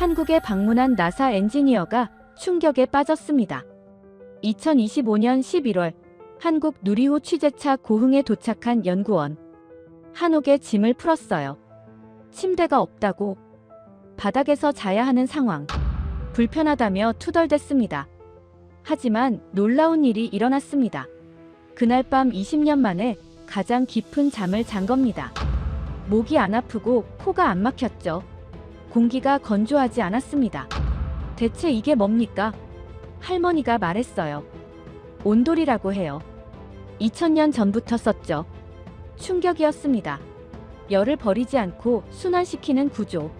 한국에 방문한 나사 엔지니어가 충격에 빠졌습니다. 2025년 11월 한국 누리호 취재차 고흥에 도착한 연구원. 한옥에 짐을 풀었어요. 침대가 없다고, 바닥에서 자야 하는 상황. 불편하다며 투덜댔습니다. 하지만 놀라운 일이 일어났습니다. 그날 밤 20년 만에 가장 깊은 잠을 잔 겁니다. 목이 안 아프고 코가 안 막혔죠. 공기가 건조하지 않았습니다. 대체 이게 뭡니까? 할머니가 말했어요. 온돌이라고 해요. 2000년 전부터 썼죠. 충격이었습니다. 열을 버리지 않고 순환시키는 구조.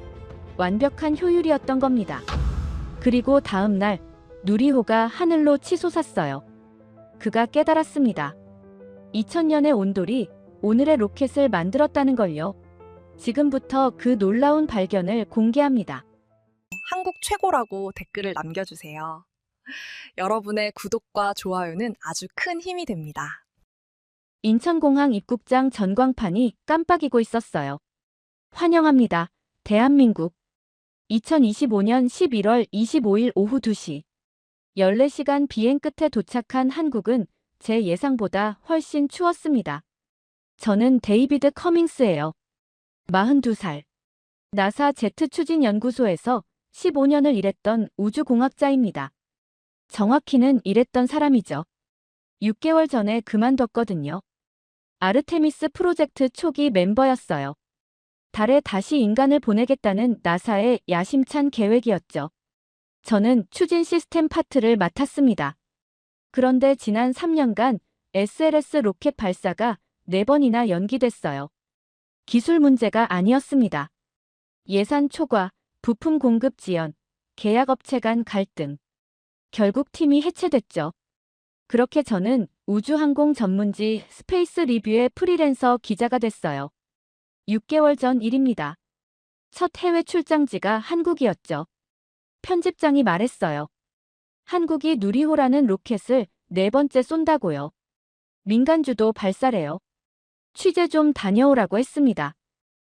완벽한 효율이었던 겁니다. 그리고 다음 날 누리호가 하늘로 치솟았어요. 그가 깨달았습니다. 2000년의 온돌이 오늘의 로켓을 만들었다는 걸요. 지금부터 그 놀라운 발견을 공개합니다. 한국 최고라고 댓글을 남겨주세요. 여러분의 구독과 좋아요는 아주 큰 힘이 됩니다. 인천공항 입국장 전광판이 깜빡이고 있었어요. 환영합니다. 대한민국. 2025년 11월 25일 오후 2시. 14시간 비행 끝에 도착한 한국은 제 예상보다 훨씬 추웠습니다. 저는 데이비드 커밍스예요. 42살. 나사 제트 추진 연구소에서 15년을 일했던 우주공학자입니다. 정확히는 일했던 사람이죠. 6개월 전에 그만뒀거든요. 아르테미스 프로젝트 초기 멤버였어요. 달에 다시 인간을 보내겠다는 나사의 야심찬 계획이었죠. 저는 추진 시스템 파트를 맡았습니다. 그런데 지난 3년간 SLS 로켓 발사가 4번이나 연기됐어요. 기술 문제가 아니었습니다. 예산 초과, 부품 공급 지연, 계약업체 간 갈등. 결국 팀이 해체됐죠. 그렇게 저는 우주항공 전문지 스페이스 리뷰의 프리랜서 기자가 됐어요. 6개월 전 일입니다. 첫 해외 출장지가 한국이었죠. 편집장이 말했어요. 한국이 누리호라는 로켓을 4번째 쏜다고요. 민간주도 발사래요. 취재 좀 다녀오라고 했습니다.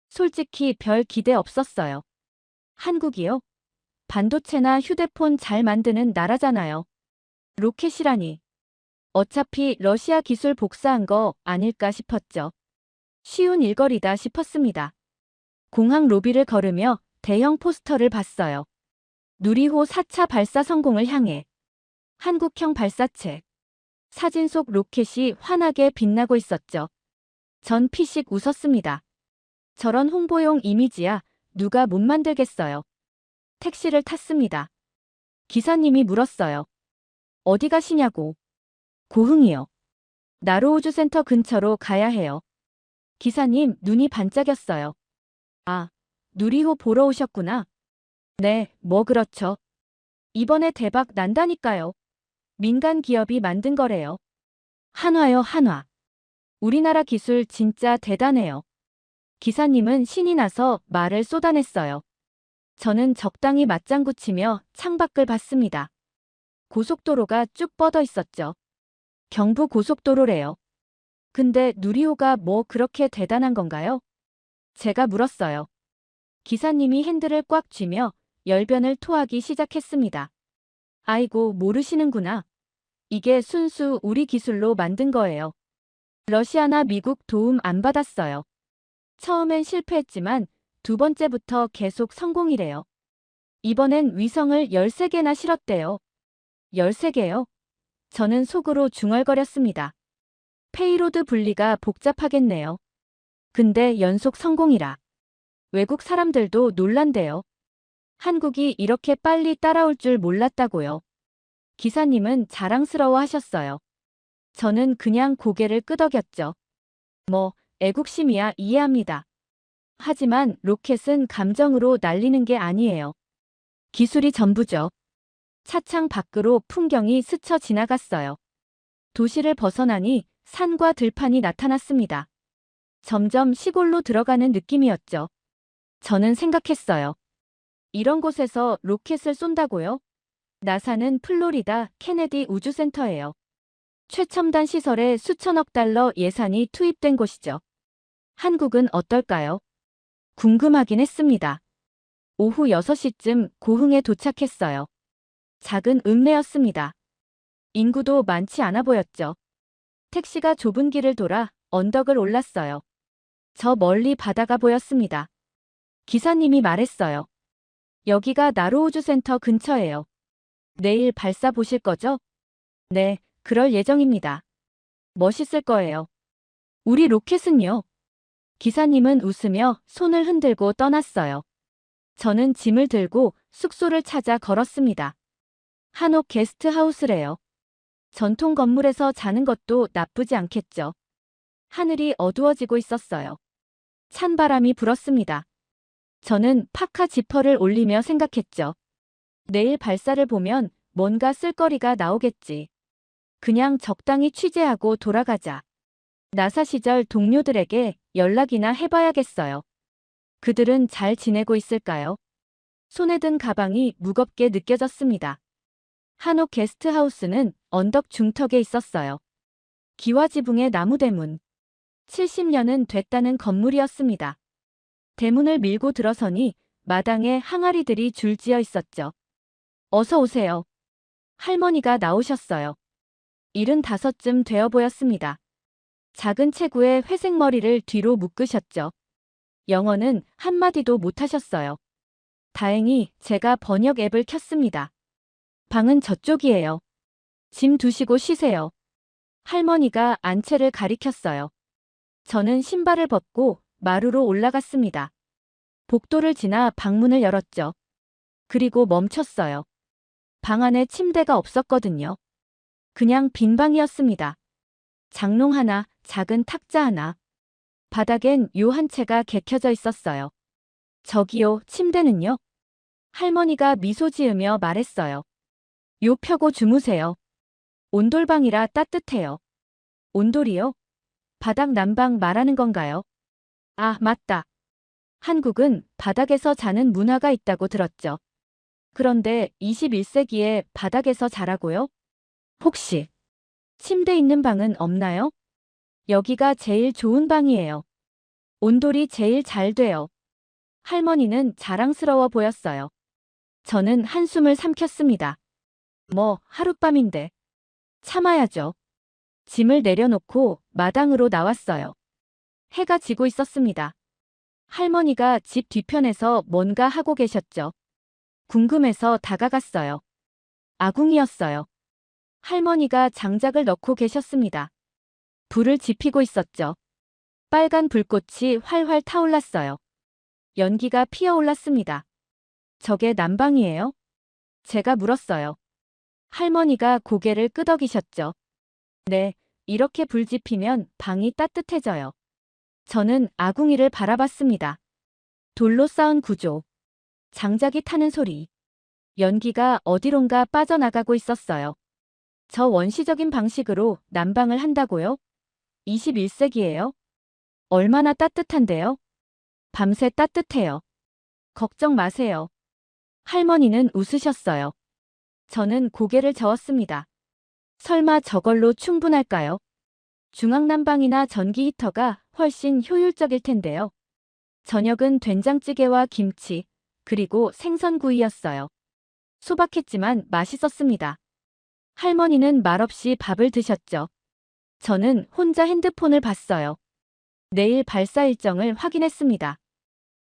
솔직히 별 기대 없었어요. 한국이요? 반도체나 휴대폰 잘 만드는 나라잖아요. 로켓이라니. 어차피 러시아 기술 복사한 거 아닐까 싶었죠. 쉬운 일거리다 싶었습니다. 공항 로비를 걸으며 대형 포스터를 봤어요. 누리호 4차 발사 성공을 향해. 한국형 발사체. 사진 속 로켓이 환하게 빛나고 있었죠. 전 피식 웃었습니다. 저런 홍보용 이미지야 누가 못 만들겠어요. 택시를 탔습니다. 기사님이 물었어요. 어디 가시냐고. 고흥이요. 나로우주센터 근처로 가야 해요. 기사님 눈이 반짝였어요. 아, 누리호 보러 오셨구나. 네, 뭐 그렇죠. 이번에 대박 난다니까요. 민간 기업이 만든 거래요. 한화요, 한화. 우리나라 기술 진짜 대단해요. 기사님은 신이 나서 말을 쏟아냈어요. 저는 적당히 맞장구 치며 창밖을 봤습니다. 고속도로가 쭉 뻗어 있었죠. 경부 고속도로래요. 근데 누리호가 뭐 그렇게 대단한 건가요? 제가 물었어요. 기사님이 핸들을 꽉 쥐며 열변을 토하기 시작했습니다. 아이고, 모르시는구나. 이게 순수 우리 기술로 만든 거예요. 러시아나 미국 도움 안 받았어요. 처음엔 실패했지만 2번째부터 계속 성공이래요. 이번엔 위성을 13개나 실었대요. 13개요? 저는 속으로 중얼거렸습니다. 페이로드 분리가 복잡하겠네요. 근데 연속 성공이라. 외국 사람들도 놀란대요. 한국이 이렇게 빨리 따라올 줄 몰랐다고요. 기사님은 자랑스러워 하셨어요. 저는 그냥 고개를 끄덕였죠. 뭐, 애국심이야 이해합니다. 하지만 로켓은 감정으로 날리는 게 아니에요. 기술이 전부죠. 차창 밖으로 풍경이 스쳐 지나갔어요. 도시를 벗어나니 산과 들판이 나타났습니다. 점점 시골로 들어가는 느낌이었죠. 저는 생각했어요. 이런 곳에서 로켓을 쏜다고요? 나사는 플로리다 케네디 우주센터예요. 최첨단 시설에 수천억 달러 예산이 투입된 곳이죠. 한국은 어떨까요? 궁금하긴 했습니다. 오후 6시쯤 고흥에 도착했어요. 작은 읍내였습니다. 인구도 많지 않아 보였죠. 택시가 좁은 길을 돌아 언덕을 올랐어요. 저 멀리 바다가 보였습니다. 기사님이 말했어요. 여기가 나로우주센터 근처예요. 내일 발사 보실 거죠? 네, 그럴 예정입니다. 멋있을 거예요. 우리 로켓은요? 기사님은 웃으며 손을 흔들고 떠났어요. 저는 짐을 들고 숙소를 찾아 걸었습니다. 한옥 게스트하우스래요. 전통 건물에서 자는 것도 나쁘지 않겠죠. 하늘이 어두워지고 있었어요. 찬바람이 불었습니다. 저는 파카 지퍼를 올리며 생각했죠. 내일 발사를 보면 뭔가 쓸거리가 나오겠지. 그냥 적당히 취재하고 돌아가자. 나사 시절 동료들에게 연락이나 해봐야겠어요. 그들은 잘 지내고 있을까요? 손에 든 가방이 무겁게 느껴졌습니다. 한옥 게스트하우스는 언덕 중턱에 있었어요. 기와 지붕의 나무 대문. 70년은 됐다는 건물이었습니다. 대문을 밀고 들어서니 마당에 항아리들이 줄지어 있었죠. 어서 오세요. 할머니가 나오셨어요. 75쯤 되어 보였습니다. 작은 체구에 회색 머리를 뒤로 묶으셨죠. 영어는 한마디도 못하셨어요. 다행히 제가 번역 앱을 켰습니다. 방은 저쪽이에요. 짐 두시고 쉬세요. 할머니가 안채를 가리켰어요. 저는 신발을 벗고 마루로 올라갔습니다. 복도를 지나 방문을 열었죠. 그리고 멈췄어요. 방 안에 침대가 없었거든요. 그냥 빈 방이었습니다. 장롱 하나, 작은 탁자 하나. 바닥엔 요 한 채가 개켜져 있었어요. 저기요, 침대는요? 할머니가 미소 지으며 말했어요. 요 펴고 주무세요. 온돌방이라 따뜻해요. 온돌이요? 바닥 난방 말하는 건가요? 아, 맞다. 한국은 바닥에서 자는 문화가 있다고 들었죠. 그런데 21세기에 바닥에서 자라고요? 혹시 침대 있는 방은 없나요? 여기가 제일 좋은 방이에요. 온돌이 제일 잘 돼요. 할머니는 자랑스러워 보였어요. 저는 한숨을 삼켰습니다. 뭐, 하룻밤인데. 참아야죠. 짐을 내려놓고 마당으로 나왔어요. 해가 지고 있었습니다. 할머니가 집 뒤편에서 뭔가 하고 계셨죠. 궁금해서 다가갔어요. 아궁이었어요. 할머니가 장작을 넣고 계셨습니다. 불을 지피고 있었죠. 빨간 불꽃이 활활 타올랐어요. 연기가 피어올랐습니다. 저게 난방이에요? 제가 물었어요. 할머니가 고개를 끄덕이셨죠. 네, 이렇게 불 지피면 방이 따뜻해져요. 저는 아궁이를 바라봤습니다. 돌로 쌓은 구조. 장작이 타는 소리. 연기가 어디론가 빠져나가고 있었어요. 저 원시적인 방식으로 난방을 한다고요? 21세기예요? 얼마나 따뜻한데요? 밤새 따뜻해요. 걱정 마세요. 할머니는 웃으셨어요. 저는 고개를 저었습니다. 설마 저걸로 충분할까요? 중앙난방이나 전기 히터가 훨씬 효율적일 텐데요. 저녁은 된장찌개와 김치, 그리고 생선구이였어요. 소박했지만 맛있었습니다. 할머니는 말없이 밥을 드셨죠. 저는 혼자 핸드폰을 봤어요. 내일 발사 일정을 확인했습니다.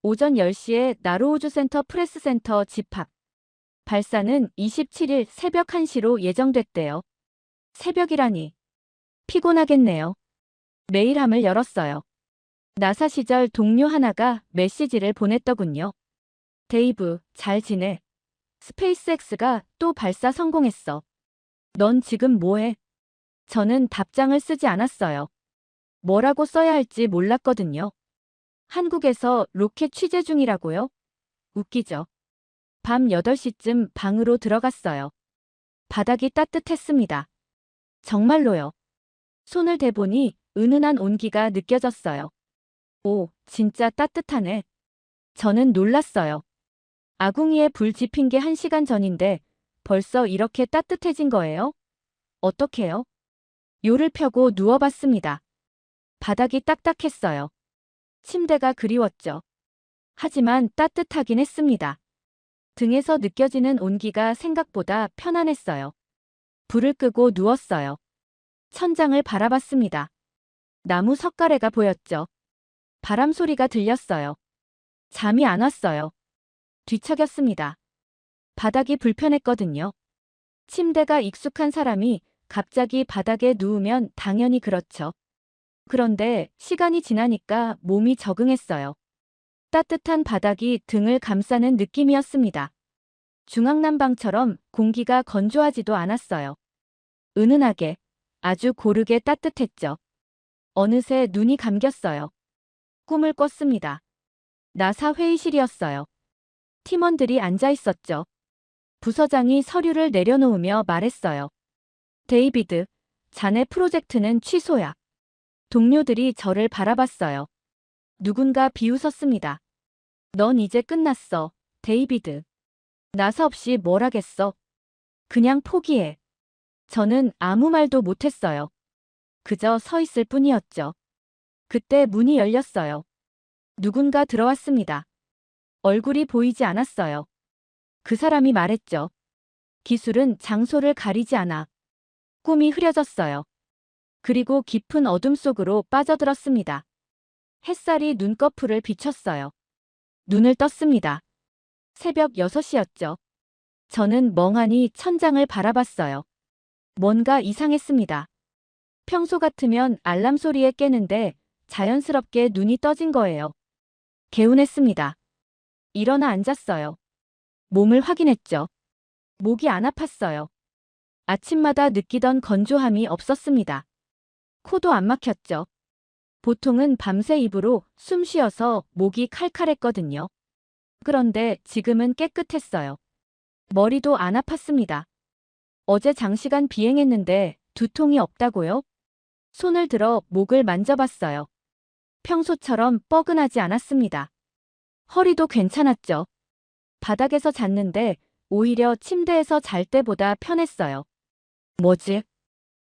오전 10시에 나로우주센터 프레스센터 집합. 발사는 27일 새벽 1시로 예정됐대요. 새벽이라니. 피곤하겠네요. 메일함을 열었어요. 나사 시절 동료 하나가 메시지를 보냈더군요. 데이브, 잘 지내? 스페이스X가 또 발사 성공했어. 넌 지금 뭐해? 저는 답장을 쓰지 않았어요. 뭐라고 써야 할지 몰랐거든요. 한국에서 로켓 취재 중이라고요? 웃기죠. 밤 8시쯤 방으로 들어갔어요. 바닥이 따뜻했습니다. 정말로요. 손을 대보니 은은한 온기가 느껴졌어요. 오, 진짜 따뜻하네. 저는 놀랐어요. 아궁이에 불 지핀 게 1시간 전인데 벌써 이렇게 따뜻해진 거예요? 어떡해요? 요를 펴고 누워봤습니다. 바닥이 딱딱했어요. 침대가 그리웠죠. 하지만 따뜻하긴 했습니다. 등에서 느껴지는 온기가 생각보다 편안했어요. 불을 끄고 누웠어요. 천장을 바라봤습니다. 나무 석가래가 보였죠. 바람 소리가 들렸어요. 잠이 안 왔어요. 뒤척였습니다. 바닥이 불편했거든요. 침대가 익숙한 사람이 갑자기 바닥에 누우면 당연히 그렇죠. 그런데 시간이 지나니까 몸이 적응했어요. 따뜻한 바닥이 등을 감싸는 느낌이었습니다. 중앙난방처럼 공기가 건조하지도 않았어요. 은은하게, 아주 고르게 따뜻했죠. 어느새 눈이 감겼어요. 꿈을 꿨습니다. 나사 회의실이었어요. 팀원들이 앉아 있었죠. 부서장이 서류를 내려놓으며 말했어요. 데이비드, 자네 프로젝트는 취소야. 동료들이 저를 바라봤어요. 누군가 비웃었습니다. 넌 이제 끝났어, 데이비드. 나사 없이 뭘 하겠어? 그냥 포기해. 저는 아무 말도 못했어요. 그저 서 있을 뿐이었죠. 그때 문이 열렸어요. 누군가 들어왔습니다. 얼굴이 보이지 않았어요. 그 사람이 말했죠. 기술은 장소를 가리지 않아. 꿈이 흐려졌어요. 그리고 깊은 어둠 속으로 빠져들었습니다. 햇살이 눈꺼풀을 비췄어요. 눈을 떴습니다. 새벽 6시였죠. 저는 멍하니 천장을 바라봤어요. 뭔가 이상했습니다. 평소 같으면 알람 소리에 깨는데 자연스럽게 눈이 떠진 거예요. 개운했습니다. 일어나 앉았어요. 몸을 확인했죠. 목이 안 아팠어요. 아침마다 느끼던 건조함이 없었습니다. 코도 안 막혔죠. 보통은 밤새 입으로 숨 쉬어서 목이 칼칼했거든요. 그런데 지금은 깨끗했어요. 머리도 안 아팠습니다. 어제 장시간 비행했는데 두통이 없다고요? 손을 들어 목을 만져봤어요. 평소처럼 뻐근하지 않았습니다. 허리도 괜찮았죠. 바닥에서 잤는데 오히려 침대에서 잘 때보다 편했어요. 뭐지?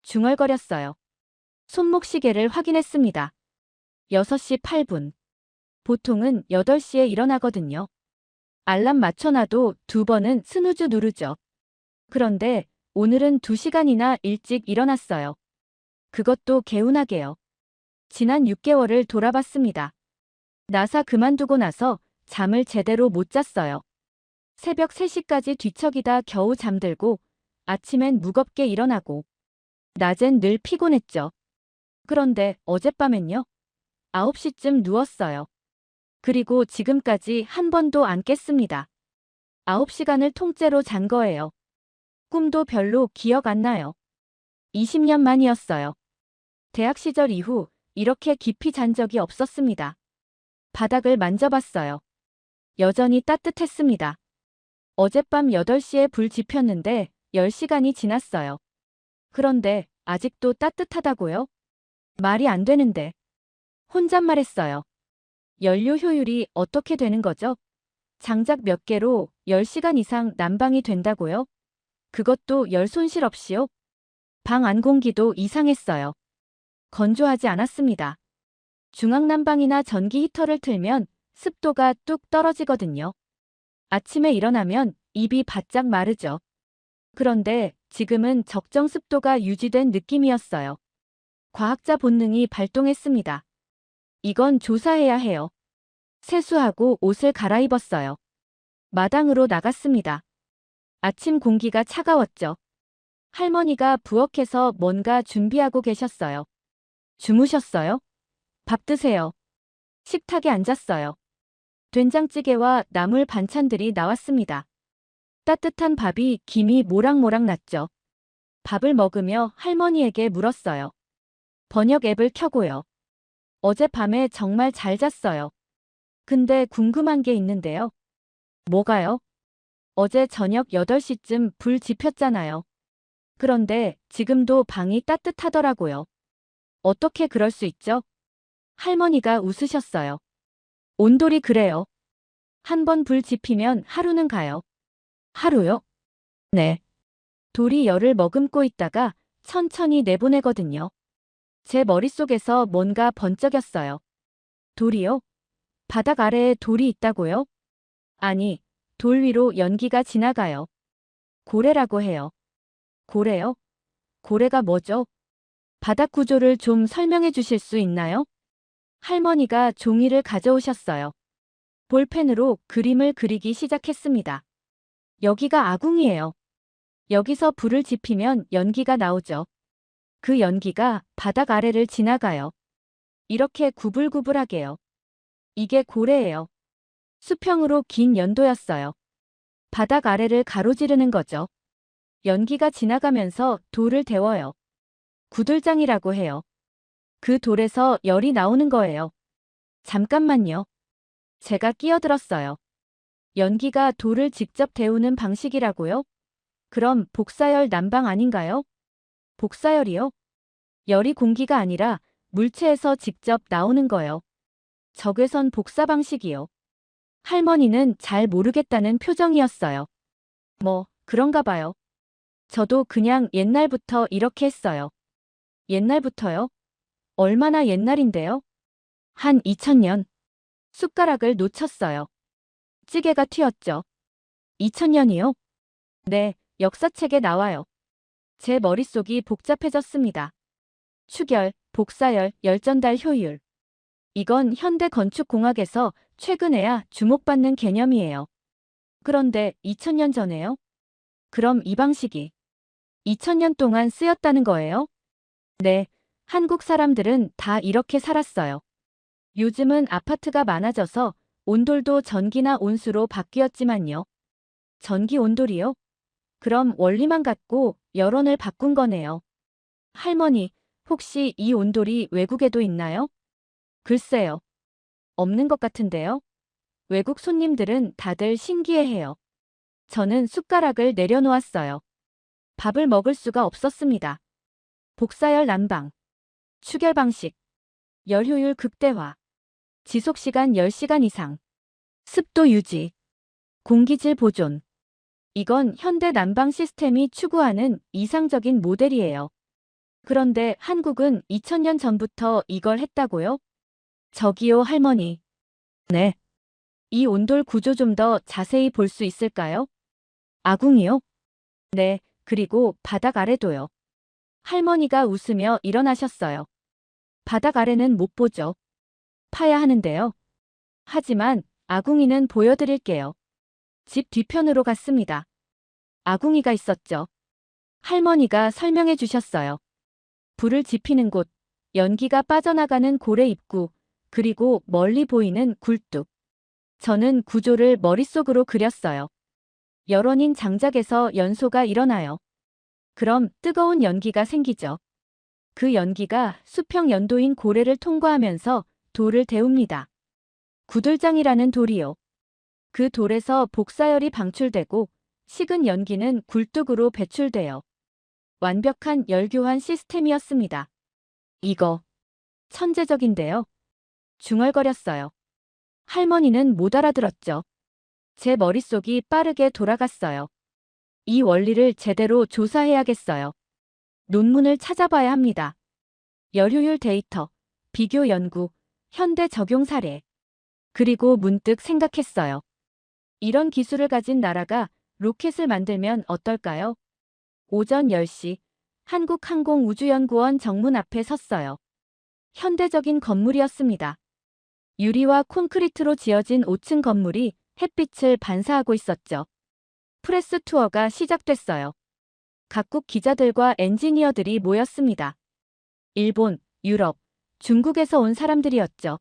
중얼거렸어요. 손목 시계를 확인했습니다. 6시 8분. 보통은 8시에 일어나거든요. 알람 맞춰놔도 2번은 스누즈 누르죠. 그런데 오늘은 2시간이나 일찍 일어났어요. 그것도 개운하게요. 지난 6개월을 돌아봤습니다. 나사 그만두고 나서 잠을 제대로 못 잤어요. 새벽 3시까지 뒤척이다 겨우 잠들고 아침엔 무겁게 일어나고 낮엔 늘 피곤했죠. 그런데 어젯밤엔요? 9시쯤 누웠어요. 그리고 지금까지 한 번도 안 깼습니다. 9시간을 통째로 잔 거예요. 꿈도 별로 기억 안 나요. 20년 만이었어요. 대학 시절 이후 이렇게 깊이 잔 적이 없었습니다. 바닥을 만져봤어요. 여전히 따뜻했습니다. 어젯밤 8시에 불 지폈는데 10시간이 지났어요. 그런데 아직도 따뜻하다고요? 말이 안 되는데. 혼잣말했어요. 연료 효율이 어떻게 되는 거죠? 장작 몇 개로 10시간 이상 난방이 된다고요? 그것도 열 손실 없이요? 방 안 공기도 이상했어요. 건조하지 않았습니다. 중앙난방이나 전기 히터를 틀면 습도가 뚝 떨어지거든요. 아침에 일어나면 입이 바짝 마르죠. 그런데 지금은 적정 습도가 유지된 느낌이었어요. 과학자 본능이 발동했습니다. 이건 조사해야 해요. 세수하고 옷을 갈아입었어요. 마당으로 나갔습니다. 아침 공기가 차가웠죠. 할머니가 부엌에서 뭔가 준비하고 계셨어요. 주무셨어요? 밥 드세요. 식탁에 앉았어요. 된장찌개와 나물 반찬들이 나왔습니다. 따뜻한 밥이 김이 모락모락 났죠. 밥을 먹으며 할머니에게 물었어요. 번역 앱을 켜고요. 어젯밤에 정말 잘 잤어요. 근데 궁금한 게 있는데요. 뭐가요? 어제 저녁 8시쯤 불 지폈잖아요. 그런데 지금도 방이 따뜻하더라고요. 어떻게 그럴 수 있죠? 할머니가 웃으셨어요. 온돌이 그래요. 한 번 불 지피면 하루는 가요. 하루요? 네. 돌이 열을 머금고 있다가 천천히 내보내거든요. 제 머릿속에서 뭔가 번쩍였어요. 돌이요? 바닥 아래에 돌이 있다고요? 아니, 돌 위로 연기가 지나가요. 고래라고 해요. 고래요? 고래가 뭐죠? 바닥 구조를 좀 설명해 주실 수 있나요? 할머니가 종이를 가져오셨어요. 볼펜으로 그림을 그리기 시작했습니다. 여기가 아궁이에요. 여기서 불을 지피면 연기가 나오죠. 그 연기가 바닥 아래를 지나가요. 이렇게 구불구불하게요. 이게 고래예요. 수평으로 긴 연도였어요. 바닥 아래를 가로지르는 거죠. 연기가 지나가면서 돌을 데워요. 구들장이라고 해요. 그 돌에서 열이 나오는 거예요. 잠깐만요. 제가 끼어들었어요. 연기가 돌을 직접 데우는 방식이라고요? 그럼 복사열 난방 아닌가요? 복사열이요? 열이 공기가 아니라 물체에서 직접 나오는 거요. 적외선 복사 방식이요. 할머니는 잘 모르겠다는 표정이었어요. 뭐, 그런가 봐요. 저도 그냥 옛날부터 이렇게 했어요. 옛날부터요? 얼마나 옛날인데요? 한 2000년. 숟가락을 놓쳤어요. 찌개가 튀었죠. 2000년이요? 네, 역사책에 나와요. 제 머릿속이 복잡해졌습니다. 추결, 복사열, 열전달 효율. 이건 현대 건축공학에서 최근에야 주목받는 개념이에요. 그런데 2000년 전에요? 그럼 이 방식이 2000년 동안 쓰였다는 거예요? 네, 한국 사람들은 다 이렇게 살았어요. 요즘은 아파트가 많아져서 온돌도 전기나 온수로 바뀌었지만요. 전기 온돌이요? 그럼 원리만 같고 여론을 바꾼 거네요. 할머니, 혹시 이 온돌이 외국에도 있나요? 글쎄요. 없는 것 같은데요. 외국 손님들은 다들 신기해해요. 저는 숟가락을 내려놓았어요. 밥을 먹을 수가 없었습니다. 복사열 난방, 추결 방식, 열 효율 극대화, 지속시간 10시간 이상, 습도 유지, 공기질 보존. 이건 현대 난방 시스템이 추구하는 이상적인 모델이에요. 그런데 한국은 2000년 전부터 이걸 했다고요? 저기요, 할머니. 네. 이 온돌 구조 좀 더 자세히 볼 수 있을까요? 아궁이요? 네, 그리고 바닥 아래도요. 할머니가 웃으며 일어나셨어요. 바닥 아래는 못 보죠. 파야 하는데요. 하지만 아궁이는 보여드릴게요. 집 뒤편으로 갔습니다. 아궁이가 있었죠. 할머니가 설명해 주셨어요. 불을 지피는 곳, 연기가 빠져나가는 고래 입구, 그리고 멀리 보이는 굴뚝. 저는 구조를 머릿속으로 그렸어요. 열원인 장작에서 연소가 일어나요. 그럼 뜨거운 연기가 생기죠. 그 연기가 수평 연도인 고래를 통과하면서 돌을 데웁니다. 구들장이라는 돌이요. 그 돌에서 복사열이 방출되고 식은 연기는 굴뚝으로 배출돼요. 완벽한 열교환 시스템이었습니다. 이거 천재적인데요. 중얼거렸어요. 할머니는 못 알아들었죠. 제 머릿속이 빠르게 돌아갔어요. 이 원리를 제대로 조사해야겠어요. 논문을 찾아봐야 합니다. 열효율 데이터, 비교 연구, 현대 적용 사례. 그리고 문득 생각했어요. 이런 기술을 가진 나라가 로켓을 만들면 어떨까요? 오전 10시 한국항공우주연구원 정문 앞에 섰어요. 현대적인 건물이었습니다. 유리와 콘크리트로 지어진 5층 건물이 햇빛을 반사하고 있었죠. 프레스 투어가 시작됐어요. 각국 기자들과 엔지니어들이 모였습니다. 일본, 유럽, 중국에서 온 사람들이었죠.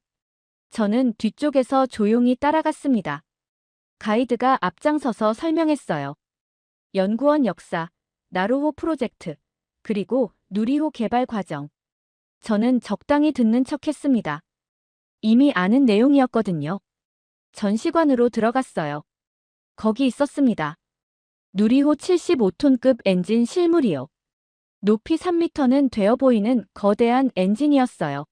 저는 뒤쪽에서 조용히 따라갔습니다. 가이드가 앞장서서 설명했어요. 연구원 역사, 나로호 프로젝트, 그리고 누리호 개발 과정. 저는 적당히 듣는 척했습니다. 이미 아는 내용이었거든요. 전시관으로 들어갔어요. 거기 있었습니다. 누리호 75톤급 엔진 실물이요. 높이 3m는 되어 보이는 거대한 엔진이었어요.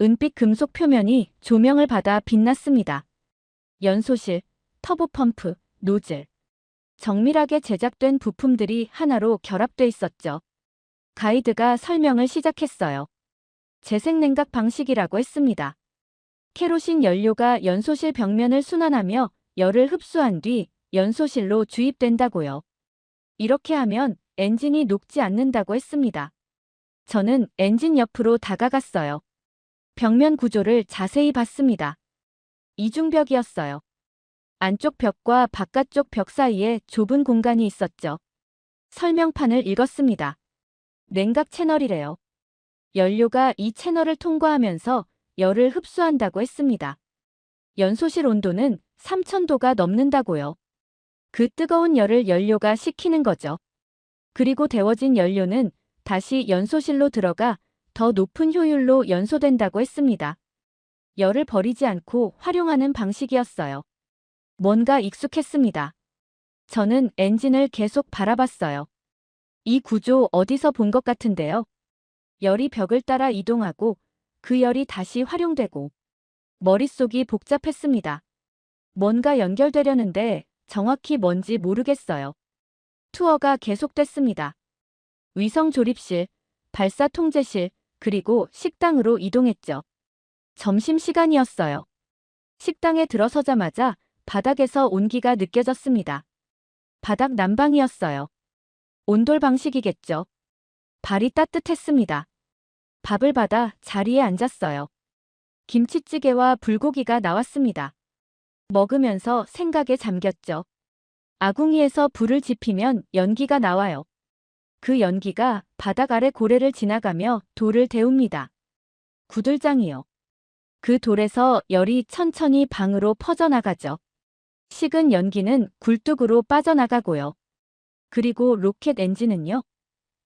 은빛 금속 표면이 조명을 받아 빛났습니다. 연소실, 터보펌프, 노즐. 정밀하게 제작된 부품들이 하나로 결합돼 있었죠. 가이드가 설명을 시작했어요. 재생냉각 방식이라고 했습니다. 케로신 연료가 연소실 벽면을 순환하며 열을 흡수한 뒤 연소실로 주입된다고요. 이렇게 하면 엔진이 녹지 않는다고 했습니다. 저는 엔진 옆으로 다가갔어요. 벽면 구조를 자세히 봤습니다. 이중벽이었어요. 안쪽 벽과 바깥쪽 벽 사이에 좁은 공간이 있었죠. 설명판을 읽었습니다. 냉각 채널이래요. 연료가 이 채널을 통과하면서 열을 흡수한다고 했습니다. 연소실 온도는 3000도가 넘는다고요. 그 뜨거운 열을 연료가 식히는 거죠. 그리고 데워진 연료는 다시 연소실로 들어가 더 높은 효율로 연소된다고 했습니다. 열을 버리지 않고 활용하는 방식이었어요. 뭔가 익숙했습니다. 저는 엔진을 계속 바라봤어요. 이 구조 어디서 본 것 같은데요. 열이 벽을 따라 이동하고 그 열이 다시 활용되고 머릿속이 복잡했습니다. 뭔가 연결되려는데 정확히 뭔지 모르겠어요. 투어가 계속됐습니다. 위성 조립실, 발사 통제실, 그리고 식당으로 이동했죠. 점심시간이었어요. 식당에 들어서자마자 바닥에서 온기가 느껴졌습니다. 바닥 난방이었어요. 온돌 방식이겠죠. 발이 따뜻했습니다. 밥을 받아 자리에 앉았어요. 김치찌개와 불고기가 나왔습니다. 먹으면서 생각에 잠겼죠. 아궁이에서 불을 지피면 연기가 나와요. 그 연기가 바닥 아래 고래를 지나가며 돌을 데웁니다. 구들장이요. 그 돌에서 열이 천천히 방으로 퍼져나가죠. 식은 연기는 굴뚝으로 빠져나가고요. 그리고 로켓 엔진은요.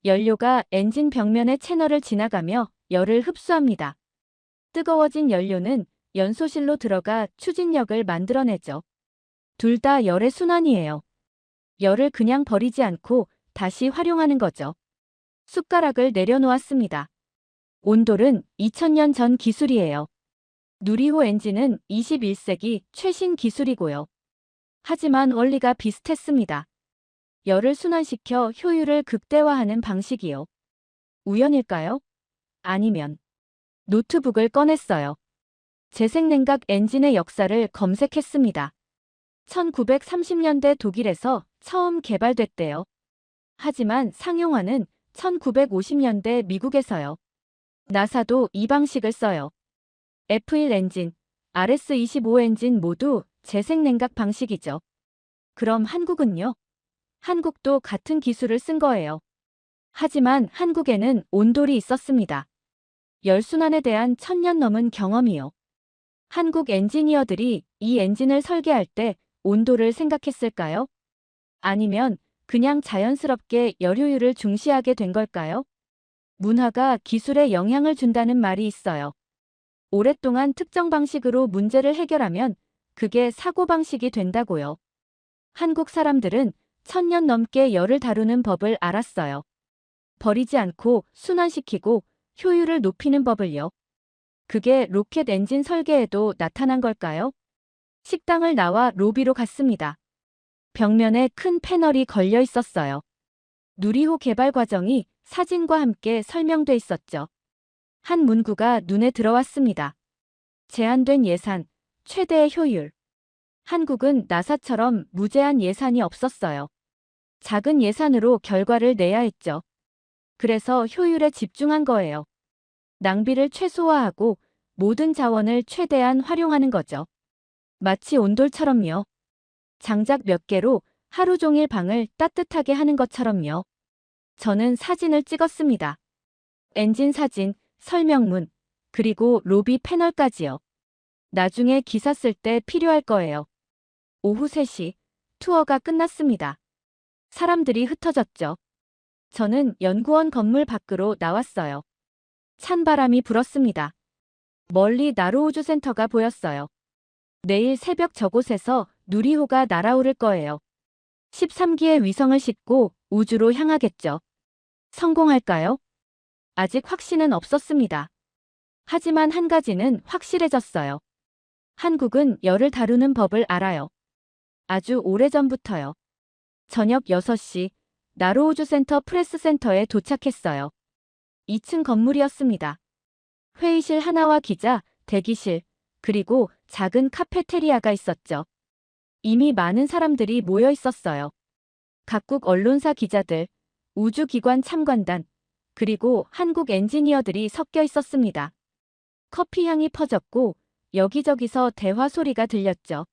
연료가 엔진 벽면의 채널을 지나가며 열을 흡수합니다. 뜨거워진 연료는 연소실로 들어가 추진력을 만들어내죠. 둘 다 열의 순환이에요. 열을 그냥 버리지 않고 다시 활용하는 거죠. 숟가락을 내려놓았습니다. 온돌은 2000년 전 기술이에요. 누리호 엔진은 21세기 최신 기술이고요. 하지만 원리가 비슷했습니다. 열을 순환시켜 효율을 극대화하는 방식이요. 우연일까요? 아니면 노트북을 꺼냈어요. 재생냉각 엔진의 역사를 검색했습니다. 1930년대 독일에서 처음 개발됐대요. 하지만 상용화는 1950년대 미국에서요. 나사도 이 방식을 써요. F1 엔진, RS-25 엔진 모두 재생냉각 방식이죠. 그럼 한국은요? 한국도 같은 기술을 쓴 거예요. 하지만 한국에는 온돌이 있었습니다. 열순환에 대한 1000년 넘은 경험이요. 한국 엔지니어들이 이 엔진을 설계할 때 온도를 생각했을까요? 아니면 그냥 자연스럽게 열효율을 중시하게 된 걸까요? 문화가 기술에 영향을 준다는 말이 있어요. 오랫동안 특정 방식으로 문제를 해결하면 그게 사고방식이 된다고요. 한국 사람들은 1000년 넘게 열을 다루는 법을 알았어요. 버리지 않고 순환시키고 효율을 높이는 법을요. 그게 로켓 엔진 설계에도 나타난 걸까요? 식당을 나와 로비로 갔습니다. 벽면에 큰 패널이 걸려 있었어요. 누리호 개발 과정이 사진과 함께 설명돼 있었죠. 한 문구가 눈에 들어왔습니다. 제한된 예산, 최대의 효율. 한국은 나사처럼 무제한 예산이 없었어요. 작은 예산으로 결과를 내야 했죠. 그래서 효율에 집중한 거예요. 낭비를 최소화하고 모든 자원을 최대한 활용하는 거죠. 마치 온돌처럼요. 장작 몇 개로 하루 종일 방을 따뜻하게 하는 것처럼요. 저는 사진을 찍었습니다. 엔진 사진, 설명문, 그리고 로비 패널까지요. 나중에 기사 쓸 때 필요할 거예요. 오후 3시, 투어가 끝났습니다. 사람들이 흩어졌죠. 저는 연구원 건물 밖으로 나왔어요. 찬바람이 불었습니다. 멀리 나로우주 센터가 보였어요. 내일 새벽 저곳에서 누리호가 날아오를 거예요. 13기의 위성을 싣고 우주로 향하겠죠. 성공할까요? 아직 확신은 없었습니다. 하지만 한 가지는 확실해졌어요. 한국은 열을 다루는 법을 알아요. 아주 오래전부터요. 저녁 6시 나로우주 센터 프레스센터에 도착했어요. 2층 건물이었습니다. 회의실 하나와 기자, 대기실, 그리고 작은 카페테리아가 있었죠. 이미 많은 사람들이 모여 있었어요. 각국 언론사 기자들, 우주기관 참관단, 그리고 한국 엔지니어들이 섞여 있었습니다. 커피 향이 퍼졌고 여기저기서 대화 소리가 들렸죠.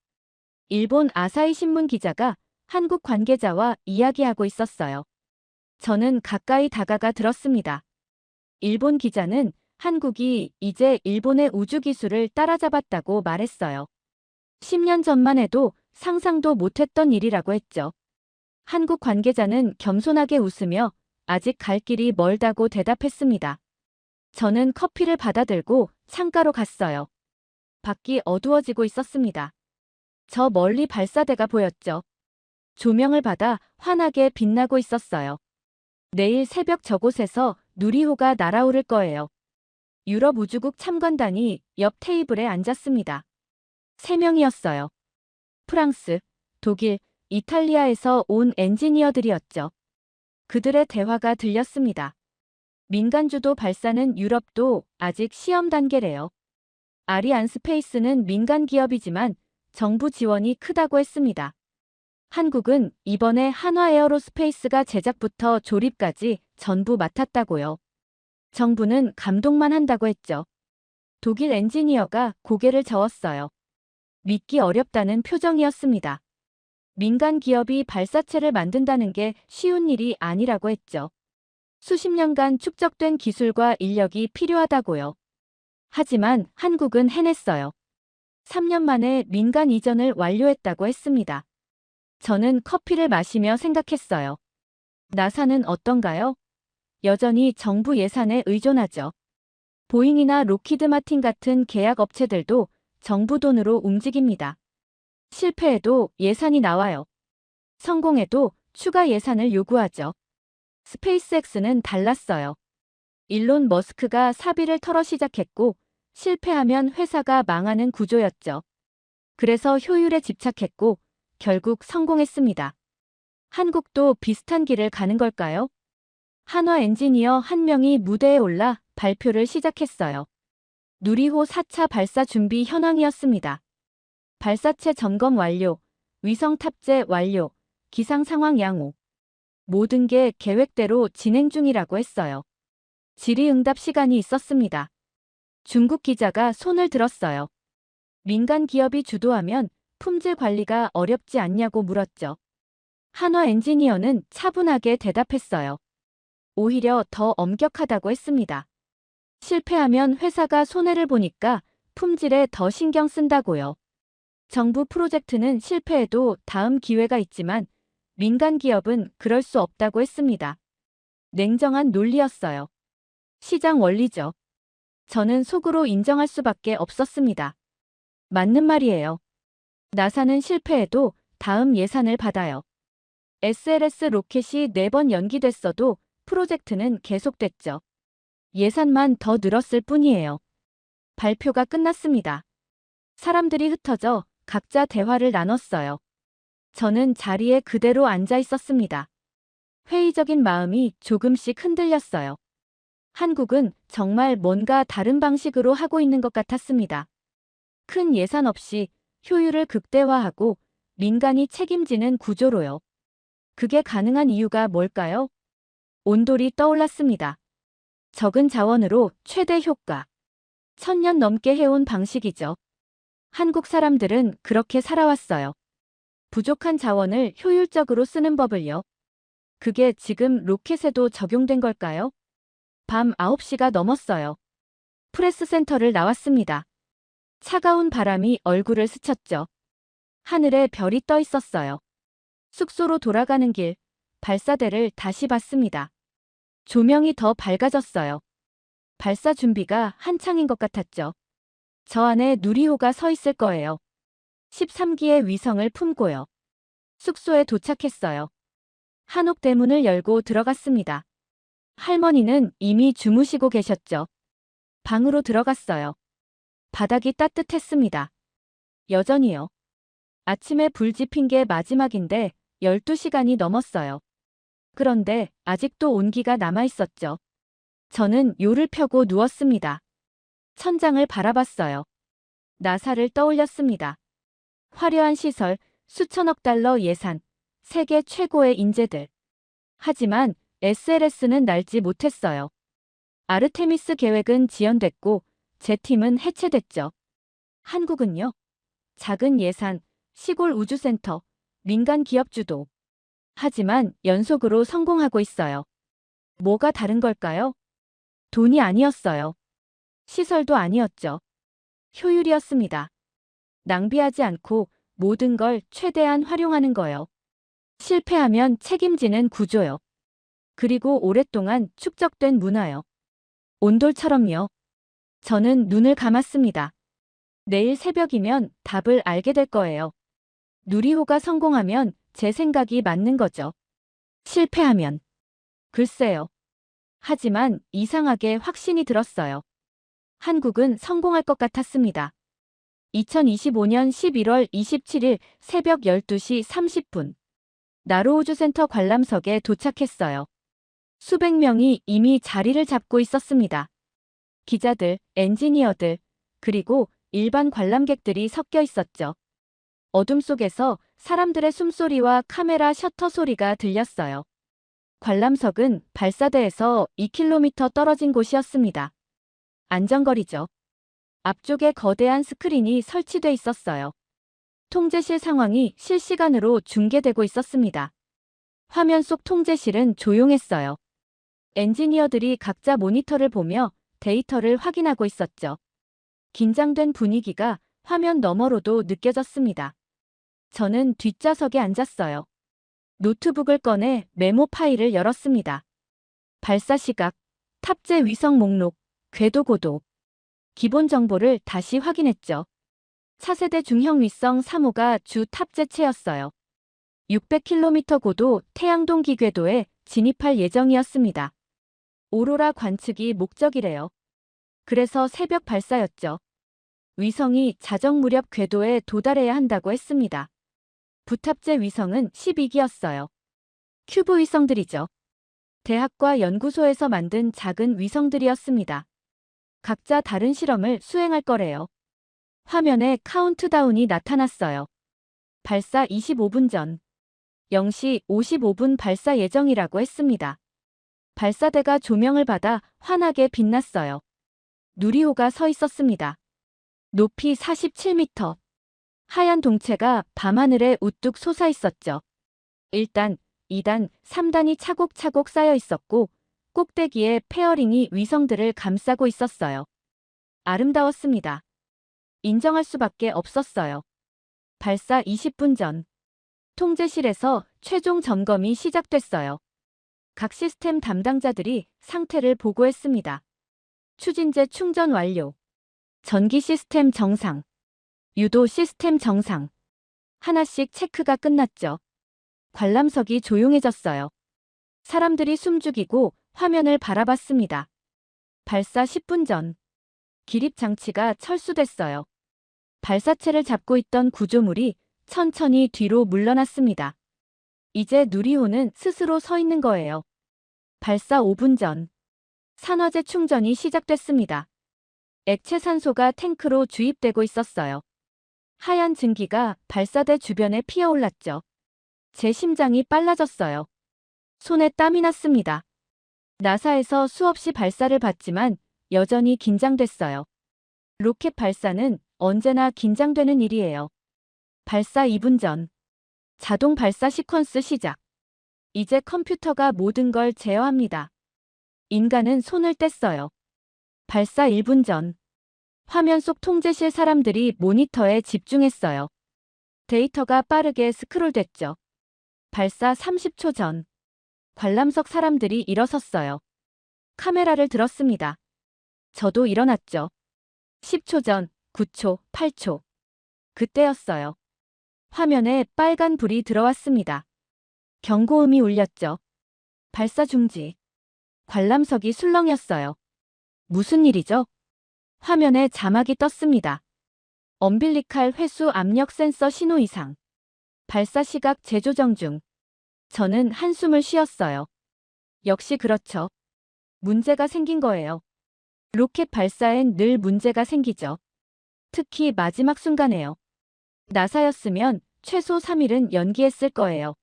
일본 아사히 신문 기자가 한국 관계자와 이야기하고 있었어요. 저는 가까이 다가가 들었습니다. 일본 기자는 한국이 이제 일본의 우주 기술을 따라잡았다고 말했어요. 10년 전만 해도 상상도 못했던 일이라고 했죠. 한국 관계자는 겸손하게 웃으며 아직 갈 길이 멀다고 대답했습니다. 저는 커피를 받아들고 창가로 갔어요. 밖이 어두워지고 있었습니다. 저 멀리 발사대가 보였죠. 조명을 받아 환하게 빛나고 있었어요. 내일 새벽 저곳에서 누리호가 날아오를 거예요. 유럽 우주국 참관단이 옆 테이블에 앉았습니다. 3명이었어요. 프랑스, 독일, 이탈리아에서 온 엔지니어들이었죠. 그들의 대화가 들렸습니다. 민간주도 발사는 유럽도 아직 시험 단계래요. 아리안 스페이스는 민간 기업이지만 정부 지원이 크다고 했습니다. 한국은 이번에 한화 에어로스페이스가 제작부터 조립까지 전부 맡았다고요. 정부는 감독만 한다고 했죠. 독일 엔지니어가 고개를 저었어요. 믿기 어렵다는 표정이었습니다. 민간 기업이 발사체를 만든다는 게 쉬운 일이 아니라고 했죠. 수십 년간 축적된 기술과 인력이 필요하다고요. 하지만 한국은 해냈어요. 3년 만에 민간 이전을 완료했다고 했습니다. 저는 커피를 마시며 생각했어요. 나사는 어떤가요? 여전히 정부 예산에 의존하죠. 보잉이나 로키드 마틴 같은 계약 업체들도 정부 돈으로 움직입니다. 실패해도 예산이 나와요. 성공해도 추가 예산을 요구하죠. 스페이스X는 달랐어요. 일론 머스크가 사비를 털어 시작했고 실패하면 회사가 망하는 구조였죠. 그래서 효율에 집착했고 결국 성공했습니다. 한국도 비슷한 길을 가는 걸까요? 한화 엔지니어 한 명이 무대에 올라 발표를 시작했어요. 누리호 4차 발사 준비 현황이었습니다. 발사체 점검 완료, 위성 탑재 완료, 기상 상황 양호. 모든 게 계획대로 진행 중이라고 했어요. 질의응답 시간이 있었습니다. 중국 기자가 손을 들었어요. 민간 기업이 주도하면 품질 관리가 어렵지 않냐고 물었죠. 한화 엔지니어는 차분하게 대답했어요. 오히려 더 엄격하다고 했습니다. 실패하면 회사가 손해를 보니까 품질에 더 신경 쓴다고요. 정부 프로젝트는 실패해도 다음 기회가 있지만 민간 기업은 그럴 수 없다고 했습니다. 냉정한 논리였어요. 시장 원리죠. 저는 속으로 인정할 수밖에 없었습니다. 맞는 말이에요. 나사는 실패해도 다음 예산을 받아요. SLS 로켓이 4번 연기됐어도 프로젝트는 계속됐죠. 예산만 더 늘었을 뿐이에요. 발표가 끝났습니다. 사람들이 흩어져 각자 대화를 나눴어요. 저는 자리에 그대로 앉아 있었습니다. 회의적인 마음이 조금씩 흔들렸어요. 한국은 정말 뭔가 다른 방식으로 하고 있는 것 같았습니다. 큰 예산 없이 효율을 극대화하고 민간이 책임지는 구조로요. 그게 가능한 이유가 뭘까요? 온돌이 떠올랐습니다. 적은 자원으로 최대 효과. 1000년 넘게 해온 방식이죠. 한국 사람들은 그렇게 살아왔어요. 부족한 자원을 효율적으로 쓰는 법을요. 그게 지금 로켓에도 적용된 걸까요? 밤 9시가 넘었어요. 프레스 센터를 나왔습니다. 차가운 바람이 얼굴을 스쳤죠. 하늘에 별이 떠 있었어요. 숙소로 돌아가는 길, 발사대를 다시 봤습니다. 조명이 더 밝아졌어요. 발사 준비가 한창인 것 같았죠. 저 안에 누리호가 서 있을 거예요. 13기의 위성을 품고요. 숙소에 도착했어요. 한옥 대문을 열고 들어갔습니다. 할머니는 이미 주무시고 계셨죠. 방으로 들어갔어요. 바닥이 따뜻했습니다. 여전히요. 아침에 불 지핀 게 마지막인데 12시간이 넘었어요. 그런데 아직도 온기가 남아있었죠. 저는 요를 펴고 누웠습니다. 천장을 바라봤어요. 나사를 떠올렸습니다. 화려한 시설, 수천억 달러 예산, 세계 최고의 인재들. 하지만 SLS는 날지 못했어요. 아르테미스 계획은 지연됐고 제 팀은 해체됐죠. 한국은요? 작은 예산, 시골 우주센터, 민간 기업 주도. 하지만 연속으로 성공하고 있어요. 뭐가 다른 걸까요? 돈이 아니었어요. 시설도 아니었죠. 효율이었습니다. 낭비하지 않고 모든 걸 최대한 활용하는 거요. 실패하면 책임지는 구조요. 그리고 오랫동안 축적된 문화요. 온돌처럼요. 저는 눈을 감았습니다. 내일 새벽이면 답을 알게 될 거예요. 누리호가 성공하면 제 생각이 맞는 거죠. 실패하면. 글쎄요. 하지만 이상하게 확신이 들었어요. 한국은 성공할 것 같았습니다. 2025년 11월 27일 새벽 12시 30분. 나로우주센터 관람석에 도착했어요. 수백 명이 이미 자리를 잡고 있었습니다. 기자들, 엔지니어들, 그리고 일반 관람객들이 섞여 있었죠. 어둠 속에서 사람들의 숨소리와 카메라 셔터 소리가 들렸어요. 관람석은 발사대에서 2km 떨어진 곳이었습니다. 안전거리죠. 앞쪽에 거대한 스크린이 설치돼 있었어요. 통제실 상황이 실시간으로 중계되고 있었습니다. 화면 속 통제실은 조용했어요. 엔지니어들이 각자 모니터를 보며 데이터를 확인하고 있었죠. 긴장된 분위기가 화면 너머로도 느껴졌습니다. 저는 뒷좌석에 앉았어요. 노트북을 꺼내 메모 파일을 열었습니다. 발사 시각, 탑재 위성 목록, 궤도 고도. 기본 정보를 다시 확인했죠. 차세대 중형 위성 3호가 주 탑재체였어요. 600km 고도 태양동 기궤도에 진입할 예정이었습니다. 오로라 관측이 목적이래요. 그래서 새벽 발사였죠. 위성이 자정 무렵 궤도에 도달해야 한다고 했습니다. 부탑재 위성은 12기였어요. 큐브 위성들이죠. 대학과 연구소에서 만든 작은 위성들이었습니다. 각자 다른 실험을 수행할 거래요. 화면에 카운트다운이 나타났어요. 발사 25분 전. 0시 55분 발사 예정이라고 했습니다. 발사대가 조명을 받아 환하게 빛났어요. 누리호가 서 있었습니다. 높이 47m. 하얀 동체가 밤하늘에 우뚝 솟아 있었죠. 1단, 2단, 3단이 차곡차곡 쌓여 있었고 꼭대기에 페어링이 위성들을 감싸고 있었어요. 아름다웠습니다. 인정할 수밖에 없었어요. 발사 20분 전. 통제실에서 최종 점검이 시작됐어요. 각 시스템 담당자들이 상태를 보고했습니다. 추진제 충전 완료. 전기 시스템 정상. 유도 시스템 정상. 하나씩 체크가 끝났죠. 관람석이 조용해졌어요. 사람들이 숨죽이고 화면을 바라봤습니다. 발사 10분 전. 기립 장치가 철수됐어요. 발사체를 잡고 있던 구조물이 천천히 뒤로 물러났습니다. 이제 누리호는 스스로 서 있는 거예요. 발사 5분 전. 산화제 충전이 시작됐습니다. 액체 산소가 탱크로 주입되고 있었어요. 하얀 증기가 발사대 주변에 피어올랐죠. 제 심장이 빨라졌어요. 손에 땀이 났습니다. 나사에서 수없이 발사를 받지만 여전히 긴장됐어요. 로켓 발사는 언제나 긴장되는 일이에요. 발사 2분 전. 자동 발사 시퀀스 시작. 이제 컴퓨터가 모든 걸 제어합니다. 인간은 손을 뗐어요. 발사 1분 전. 화면 속 통제실 사람들이 모니터에 집중했어요. 데이터가 빠르게 스크롤됐죠. 발사 30초 전. 관람석 사람들이 일어섰어요. 카메라를 들었습니다. 저도 일어났죠. 10초 전, 9초, 8초. 그때였어요. 화면에 빨간 불이 들어왔습니다. 경고음이 울렸죠. 발사 중지. 관람석이 술렁였어요. 무슨 일이죠? 화면에 자막이 떴습니다. 엄빌리칼 회수 압력 센서 신호 이상. 발사 시각 재조정 중. 저는 한숨을 쉬었어요. 역시 그렇죠. 문제가 생긴 거예요. 로켓 발사엔 늘 문제가 생기죠. 특히 마지막 순간에요. 나사였으면 최소 3일은 연기했을 거예요.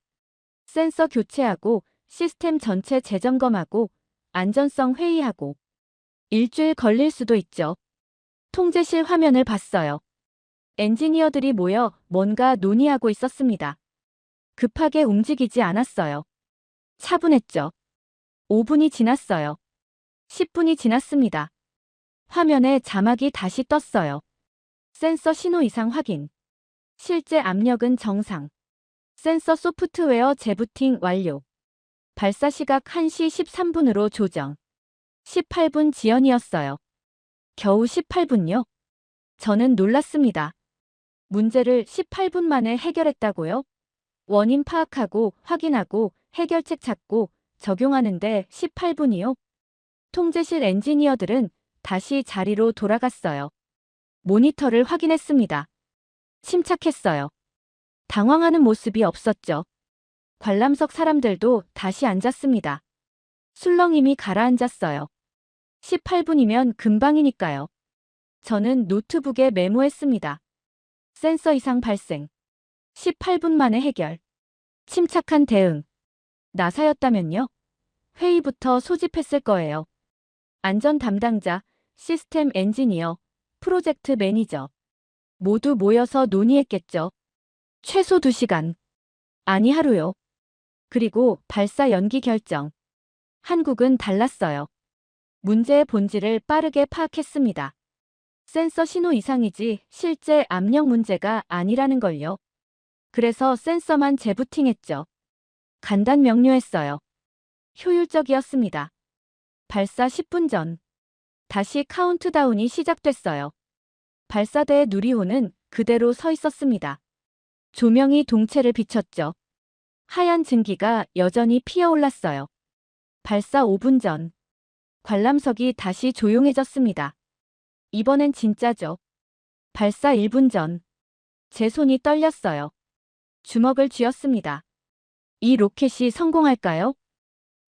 센서 교체하고 시스템 전체 재점검하고 안전성 회의하고 일주일 걸릴 수도 있죠. 통제실 화면을 봤어요. 엔지니어들이 모여 뭔가 논의하고 있었습니다. 급하게 움직이지 않았어요. 차분했죠. 5분이 지났어요. 10분이 지났습니다. 화면에 자막이 다시 떴어요. 센서 신호 이상 확인. 실제 압력은 정상. 센서 소프트웨어 재부팅 완료. 발사 시각 1시 13분으로 조정. 18분 지연이었어요. 겨우 18분요? 저는 놀랐습니다. 문제를 18분 만에 해결했다고요? 원인 파악하고 확인하고 해결책 찾고 적용하는데 18분이요? 통제실 엔지니어들은 다시 자리로 돌아갔어요. 모니터를 확인했습니다. 침착했어요. 당황하는 모습이 없었죠. 관람석 사람들도 다시 앉았습니다. 술렁임이 가라앉았어요. 18분이면 금방이니까요. 저는 노트북에 메모했습니다. 센서 이상 발생. 18분 만에 해결. 침착한 대응. 나사였다면요? 회의부터 소집했을 거예요. 안전 담당자, 시스템 엔지니어, 프로젝트 매니저. 모두 모여서 논의했겠죠. 최소 2시간. 아니 하루요. 그리고 발사 연기 결정. 한국은 달랐어요. 문제의 본질을 빠르게 파악했습니다. 센서 신호 이상이지 실제 압력 문제가 아니라는 걸요. 그래서 센서만 재부팅했죠. 간단 명료했어요. 효율적이었습니다. 발사 10분 전. 다시 카운트다운이 시작됐어요. 발사대의 누리호는 그대로 서 있었습니다. 조명이 동체를 비췄죠. 하얀 증기가 여전히 피어올랐어요. 발사 5분 전. 관람석이 다시 조용해졌습니다. 이번엔 진짜죠. 발사 1분 전. 제 손이 떨렸어요. 주먹을 쥐었습니다. 이 로켓이 성공할까요?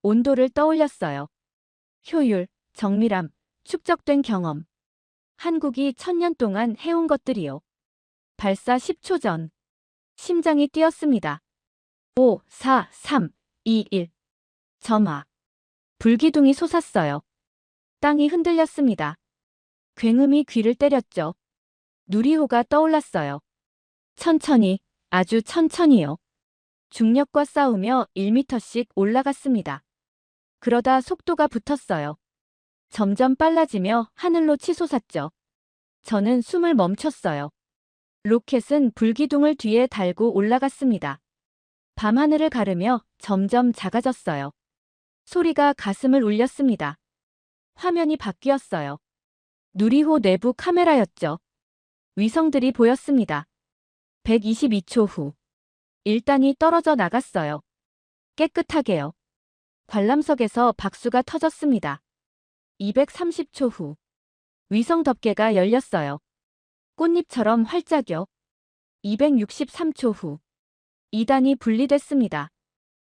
온도를 떠올렸어요. 효율, 정밀함, 축적된 경험. 한국이 1000년 동안 해온 것들이요. 발사 10초 전. 심장이 뛰었습니다. 5, 4, 3, 2, 1. 점화. 불기둥이 솟았어요. 땅이 흔들렸습니다. 굉음이 귀를 때렸죠. 누리호가 떠올랐어요. 천천히, 아주 천천히요. 중력과 싸우며 1m씩 올라갔습니다. 그러다 속도가 붙었어요. 점점 빨라지며 하늘로 치솟았죠. 저는 숨을 멈췄어요. 로켓은 불기둥을 뒤에 달고 올라갔습니다. 밤하늘을 가르며 점점 작아졌어요. 소리가 가슴을 울렸습니다. 화면이 바뀌었어요. 누리호 내부 카메라였죠. 위성들이 보였습니다. 122초 후. 1단이 떨어져 나갔어요. 깨끗하게요. 관람석에서 박수가 터졌습니다. 230초 후. 위성 덮개가 열렸어요. 꽃잎처럼 활짝여. 263초 후. 2단이 분리됐습니다.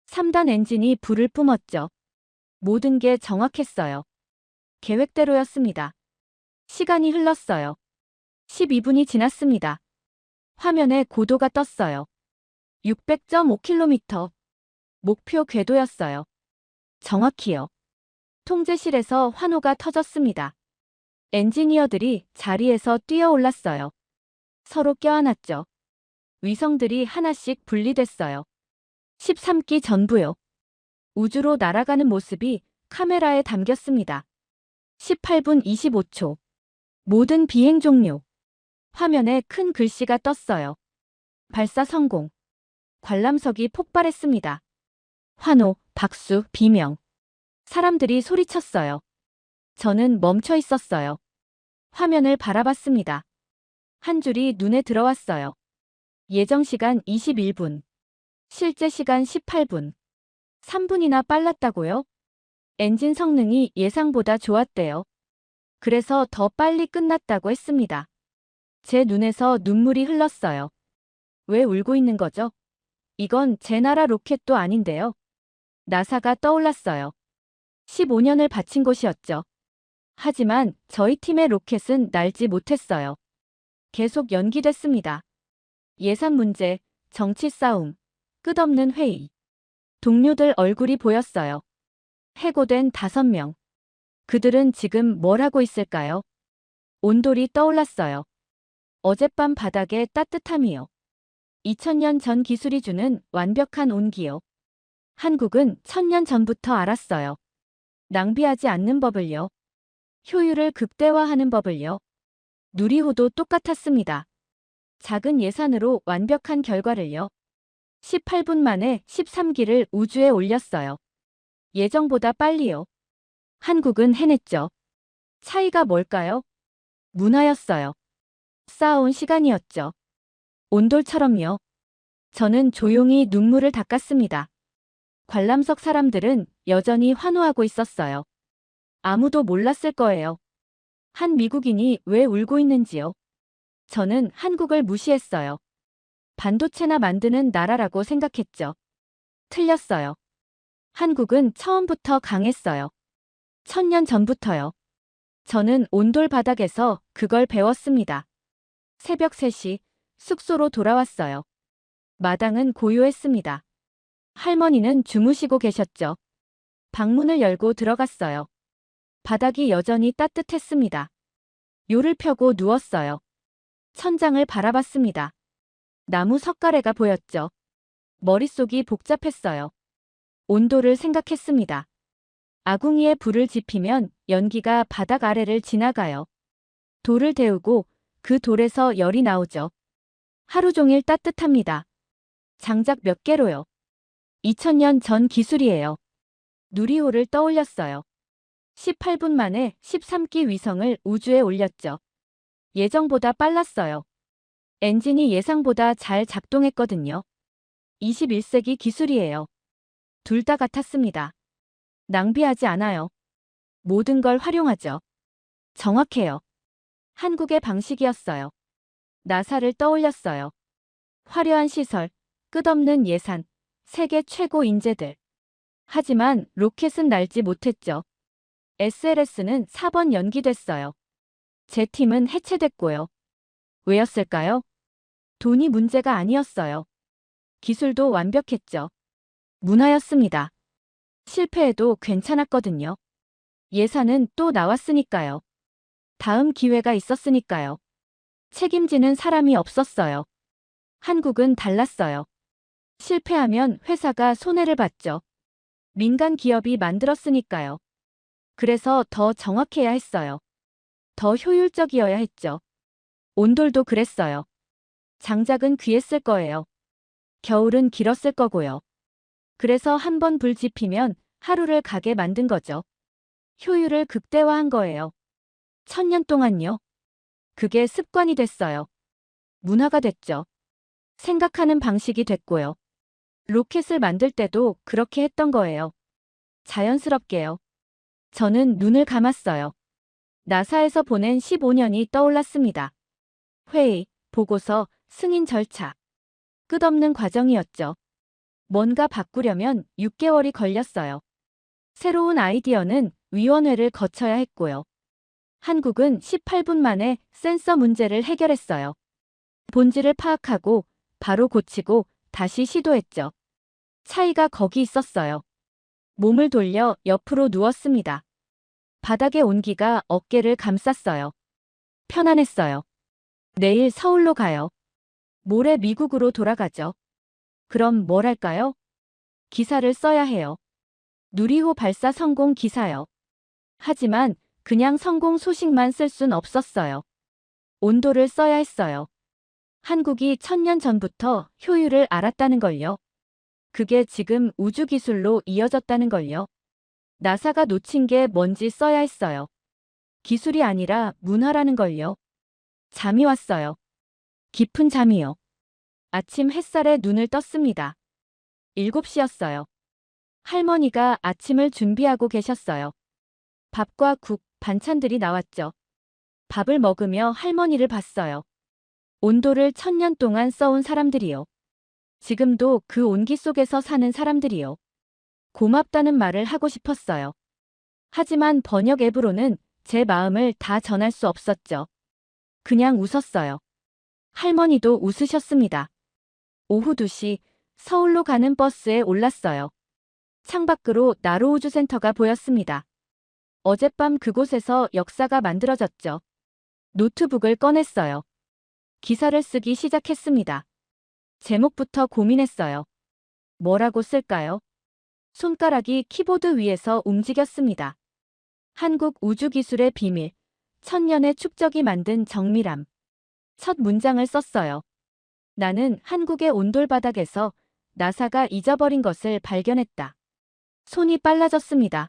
3단 엔진이 불을 뿜었죠. 모든 게 정확했어요. 계획대로였습니다. 시간이 흘렀어요. 12분이 지났습니다. 화면에 고도가 떴어요. 600.5km. 목표 궤도였어요. 정확히요. 통제실에서 환호가 터졌습니다. 엔지니어들이 자리에서 뛰어올랐어요. 서로 껴안았죠. 위성들이 하나씩 분리됐어요. 13기 전부요. 우주로 날아가는 모습이 카메라에 담겼습니다. 18분 25초. 모든 비행 종료. 화면에 큰 글씨가 떴어요. 발사 성공. 관람석이 폭발했습니다. 환호, 박수, 비명. 사람들이 소리쳤어요. 저는 멈춰 있었어요. 화면을 바라봤습니다. 한 줄이 눈에 들어왔어요. 예정 시간 21분. 실제 시간 18분. 3분이나 빨랐다고요? 엔진 성능이 예상보다 좋았대요. 그래서 더 빨리 끝났다고 했습니다. 제 눈에서 눈물이 흘렀어요. 왜 울고 있는 거죠? 이건 제 나라 로켓도 아닌데요. 나사가 떠올랐어요. 15년을 바친 곳이었죠. 하지만 저희 팀의 로켓은 날지 못했어요. 계속 연기됐습니다. 예산 문제, 정치 싸움, 끝없는 회의. 동료들 얼굴이 보였어요. 해고된 5명. 그들은 지금 뭘 하고 있을까요? 온돌이 떠올랐어요. 어젯밤 바닥의 따뜻함이요. 2000년 전 기술이 주는 완벽한 온기요. 한국은 1000년 전부터 알았어요. 낭비하지 않는 법을요. 효율을 극대화하는 법을요. 누리호도 똑같았습니다. 작은 예산으로 완벽한 결과를요. 18분 만에 13기를 우주에 올렸어요. 예정보다 빨리요. 한국은 해냈죠. 차이가 뭘까요? 문화였어요. 쌓아온 시간이었죠. 온돌처럼요. 저는 조용히 눈물을 닦았습니다. 관람석 사람들은 여전히 환호하고 있었어요. 아무도 몰랐을 거예요. 한 미국인이 왜 울고 있는지요. 저는 한국을 무시했어요. 반도체나 만드는 나라라고 생각했죠. 틀렸어요. 한국은 처음부터 강했어요. 1000년 전부터요. 저는 온돌 바닥에서 그걸 배웠습니다. 새벽 3시 숙소로 돌아왔어요. 마당은 고요했습니다. 할머니는 주무시고 계셨죠. 방문을 열고 들어갔어요. 바닥이 여전히 따뜻했습니다. 요를 펴고 누웠어요. 천장을 바라봤습니다. 나무 석가래가 보였죠. 머릿속이 복잡했어요. 온도를 생각했습니다. 아궁이에 불을 지피면 연기가 바닥 아래를 지나가요. 돌을 데우고 그 돌에서 열이 나오죠. 하루 종일 따뜻합니다. 장작 몇 개로요. 2000년 전 기술이에요. 누리호를 떠올렸어요. 18분 만에 13기 위성을 우주에 올렸죠. 예정보다 빨랐어요. 엔진이 예상보다 잘 작동했거든요. 21세기 기술이에요. 둘 다 같았습니다. 낭비하지 않아요. 모든 걸 활용하죠. 정확해요. 한국의 방식이었어요. 나사를 떠올렸어요. 화려한 시설, 끝없는 예산, 세계 최고 인재들. 하지만 로켓은 날지 못했죠. SLS는 4번 연기됐어요. 제 팀은 해체됐고요. 왜였을까요? 돈이 문제가 아니었어요. 기술도 완벽했죠. 문화였습니다. 실패해도 괜찮았거든요. 예산은 또 나왔으니까요. 다음 기회가 있었으니까요. 책임지는 사람이 없었어요. 한국은 달랐어요. 실패하면 회사가 손해를 봤죠. 민간 기업이 만들었으니까요. 그래서 더 정확해야 했어요. 더 효율적이어야 했죠. 온돌도 그랬어요. 장작은 귀했을 거예요. 겨울은 길었을 거고요. 그래서 한 번 불 지피면 하루를 가게 만든 거죠. 효율을 극대화한 거예요. 1000년 동안요. 그게 습관이 됐어요. 문화가 됐죠. 생각하는 방식이 됐고요. 로켓을 만들 때도 그렇게 했던 거예요. 자연스럽게요. 저는 눈을 감았어요. 나사에서 보낸 15년이 떠올랐습니다. 회의, 보고서, 승인 절차. 끝없는 과정이었죠. 뭔가 바꾸려면 6개월이 걸렸어요. 새로운 아이디어는 위원회를 거쳐야 했고요. 한국은 18분 만에 센서 문제를 해결했어요. 본질을 파악하고 바로 고치고 다시 시도했죠. 차이가 거기 있었어요. 몸을 돌려 옆으로 누웠습니다. 바닥의 온기가 어깨를 감쌌어요. 편안했어요. 내일 서울로 가요. 모레 미국으로 돌아가죠. 그럼 뭘 할까요? 기사를 써야 해요. 누리호 발사 성공 기사요. 하지만 그냥 성공 소식만 쓸 순 없었어요. 온도를 써야 했어요. 한국이 1000년 전부터 효율을 알았다는 걸요. 그게 지금 우주기술로 이어졌다는 걸요. 나사가 놓친 게 뭔지 써야 했어요. 기술이 아니라 문화라는 걸요. 잠이 왔어요. 깊은 잠이요. 아침 햇살에 눈을 떴습니다. 7시였어요. 할머니가 아침을 준비하고 계셨어요. 밥과 국, 반찬들이 나왔죠. 밥을 먹으며 할머니를 봤어요. 온도를 1000년 동안 써온 사람들이요. 지금도 그 온기 속에서 사는 사람들이요. 고맙다는 말을 하고 싶었어요. 하지만 번역 앱으로는 제 마음을 다 전할 수 없었죠. 그냥 웃었어요. 할머니도 웃으셨습니다. 오후 2시 서울로 가는 버스에 올랐어요. 창밖으로 나로우주센터가 보였습니다. 어젯밤 그곳에서 역사가 만들어졌죠. 노트북을 꺼냈어요. 기사를 쓰기 시작했습니다. 제목부터 고민했어요. 뭐라고 쓸까요? 손가락이 키보드 위에서 움직였습니다. 한국 우주기술의 비밀, 천년의 축적이 만든 정밀함. 첫 문장을 썼어요. 나는 한국의 온돌바닥에서 나사가 잊어버린 것을 발견했다. 손이 빨라졌습니다.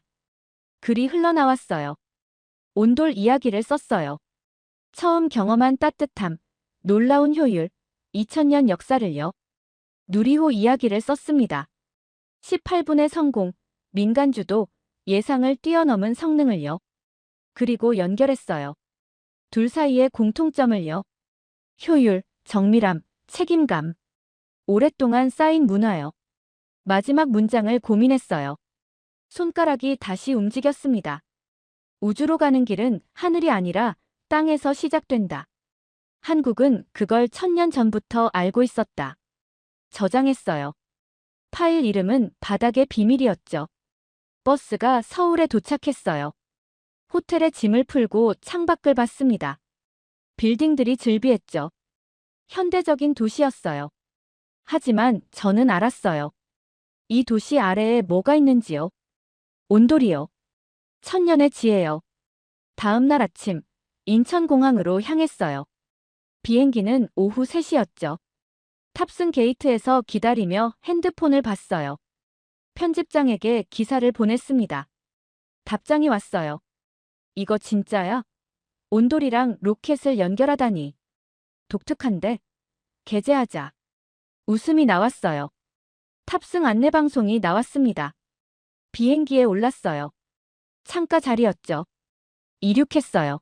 글이 흘러나왔어요. 온돌 이야기를 썼어요. 처음 경험한 따뜻함, 놀라운 효율, 2000년 역사를요. 누리호 이야기를 썼습니다. 18분의 성공, 민간주도, 예상을 뛰어넘은 성능을요. 그리고 연결했어요. 둘 사이의 공통점을요. 효율, 정밀함, 책임감. 오랫동안 쌓인 문화요. 마지막 문장을 고민했어요. 손가락이 다시 움직였습니다. 우주로 가는 길은 하늘이 아니라 땅에서 시작된다. 한국은 그걸 1000년 전부터 알고 있었다. 저장했어요. 파일 이름은 바닥의 비밀이었죠. 버스가 서울에 도착했어요. 호텔에 짐을 풀고 창밖을 봤습니다. 빌딩들이 즐비했죠. 현대적인 도시였어요. 하지만 저는 알았어요. 이 도시 아래에 뭐가 있는지요. 온돌이요. 천년의 지혜요. 다음 날 아침, 인천공항으로 향했어요. 비행기는 오후 3시였죠. 탑승 게이트에서 기다리며 핸드폰을 봤어요. 편집장에게 기사를 보냈습니다. 답장이 왔어요. 이거 진짜야? 온돌이랑 로켓을 연결하다니. 독특한데? 게재하자. 웃음이 나왔어요. 탑승 안내방송이 나왔습니다. 비행기에 올랐어요. 창가 자리였죠. 이륙했어요.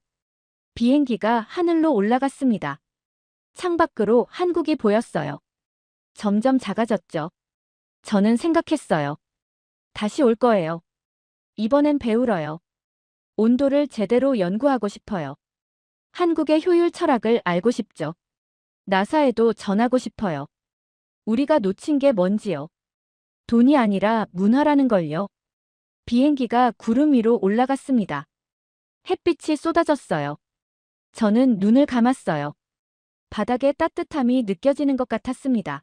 비행기가 하늘로 올라갔습니다. 창밖으로 한국이 보였어요. 점점 작아졌죠. 저는 생각했어요. 다시 올 거예요. 이번엔 배우러요. 온도를 제대로 연구하고 싶어요. 한국의 효율 철학을 알고 싶죠. 나사에도 전하고 싶어요. 우리가 놓친 게 뭔지요. 돈이 아니라 문화라는 걸요. 비행기가 구름 위로 올라갔습니다. 햇빛이 쏟아졌어요. 저는 눈을 감았어요. 바닥의 따뜻함이 느껴지는 것 같았습니다.